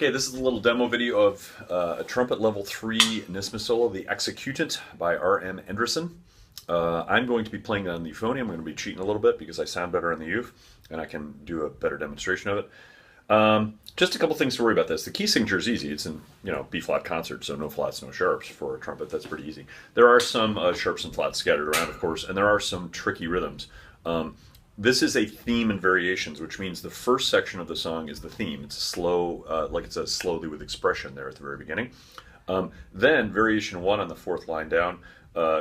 Okay, this is a little demo video of a trumpet level 3 Nisma solo, the Executant by R.M. Enderson. I'm going to be playing on the euphonium. I'm going to be cheating a little bit because I sound better on the euph, and I can do a better demonstration of it. Just a couple things to worry about this. The key signature is easy. It's in B-flat concert, so no flats, no sharps for a trumpet. That's pretty easy. There are some sharps and flats scattered around, of course, and there are some tricky rhythms. This is a theme and variations, which means the first section of the song is the theme. It's a slow, like it says slowly with expression there at the very beginning. Then variation 1 on the 4th line down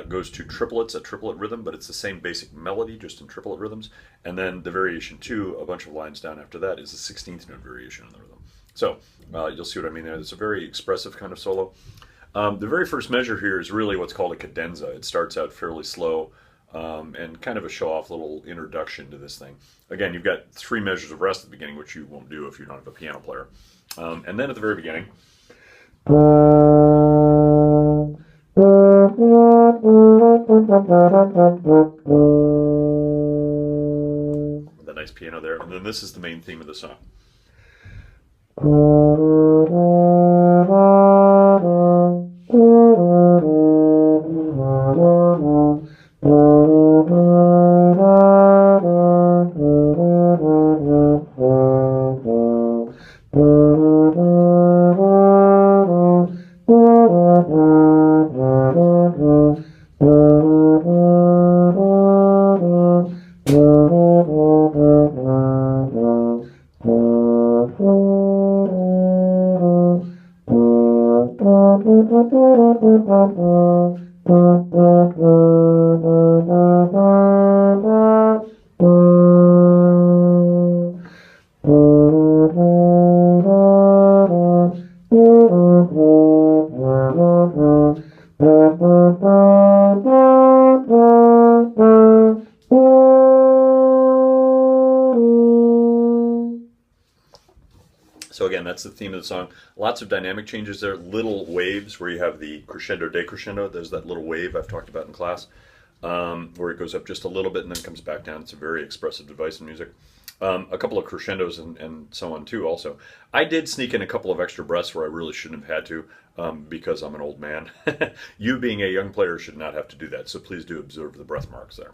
goes to triplets, a triplet rhythm, but it's the same basic melody, just in triplet rhythms. And then the variation 2, a bunch of lines down after that, is the 16th note variation on the rhythm. So you'll see what I mean there. It's a very expressive kind of solo. The very first measure here is really what's called a cadenza. It starts out fairly slow. And kind of a show-off little introduction to this thing. Again, you've got 3 measures of rest at the beginning, which you won't do if you don't have a piano player. And then at the very beginning, the nice piano there, and then this is the main theme of the song. So again, that's the theme of the song. Lots of dynamic changes there, little waves where you have the crescendo, decrescendo. There's that little wave I've talked about in class, where it goes up just a little bit and then comes back down. It's a very expressive device in music. A couple of crescendos and so on too also. I did sneak in a couple of extra breaths where I really shouldn't have had to because I'm an old man. You being a young player should not have to do that, so please do observe the breath marks there.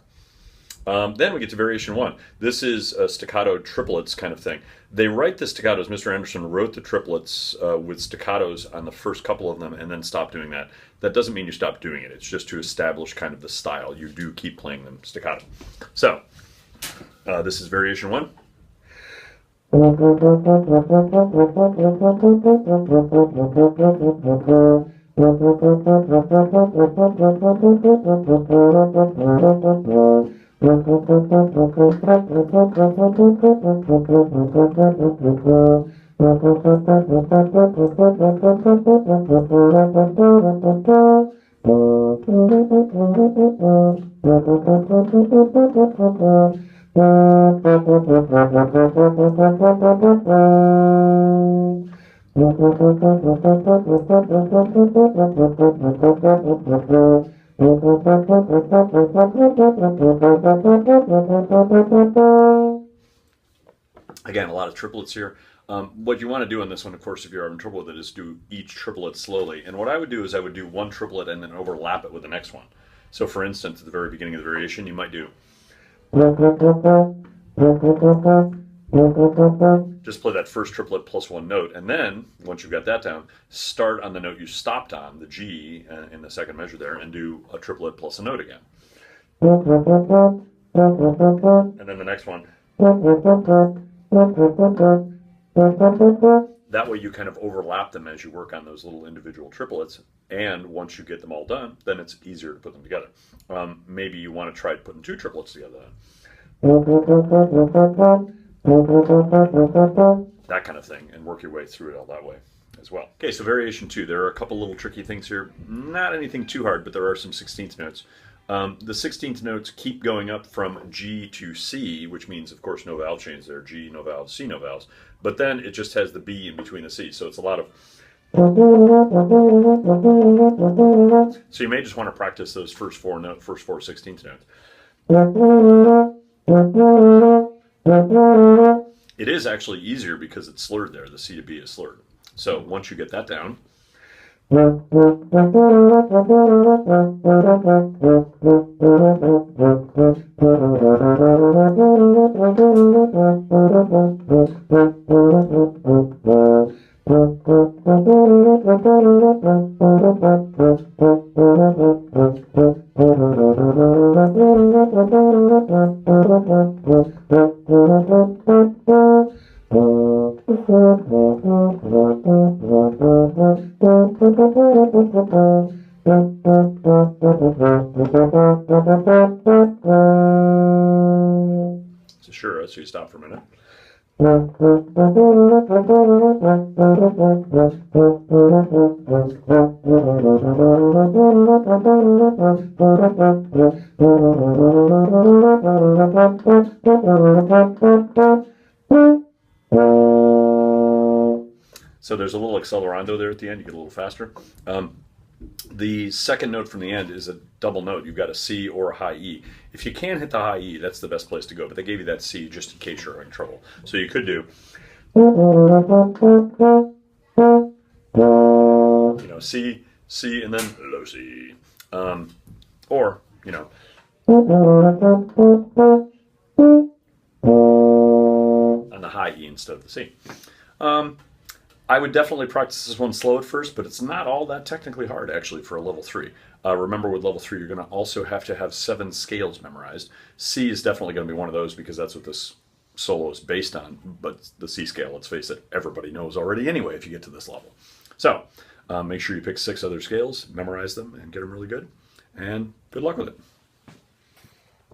Then we get to variation 1. This is a staccato triplets kind of thing. They write the staccatos. Mr. Anderson wrote the triplets with staccatos on the first couple of them and then stopped doing that. That doesn't mean you stop doing it. It's just to establish kind of the style. You do keep playing them staccato. So this is variation 1. Again, a lot of triplets here. What you want to do on this one, of course, if you're having trouble with it, is do each triplet slowly. And what I would do is I would do one triplet and then overlap it with the next one. So for instance, at the very beginning of the variation, you might do... Just play that first triplet plus one note, and then, once you've got that down, start on the note you stopped on, the G, in the second measure there, and do a triplet plus a note again. And then the next one. That way you kind of overlap them as you work on those little individual triplets, and once you get them all done, then it's easier to put them together. Maybe you want to try putting 2 triplets together then. That kind of thing, and work your way through it all that way as well. Okay, so variation 2. There are a couple little tricky things here. Not anything too hard, but there are some 16th notes. The 16th notes keep going up from G to C, which means, of course, no vowel change there. G, no vowels, C, no vowels. But then it just has the B in between the C, so it's a lot of... So you may just want to practice those first four 16th notes. It is actually easier because it's slurred there. The C to B is slurred. So once you get that down, so sure, so you stop for a minute. So there's a little accelerando there at the end. You get a little faster. The second note from the end is a double note. You've got a C or a high E. If you can hit the high E, that's the best place to go. But they gave you that C just in case you're having trouble. So you could do, C, C, and then low C. Or, on the high E instead of the C. I would definitely practice this one slow at first, but it's not all that technically hard, actually, for a level 3. Remember, with level 3, you're going to also have to have 7 scales memorized. C is definitely going to be one of those because that's what this solo is based on, but the C scale, let's face it, everybody knows already anyway if you get to this level. So make sure you pick 6 other scales, memorize them, and get them really good, and good luck with it.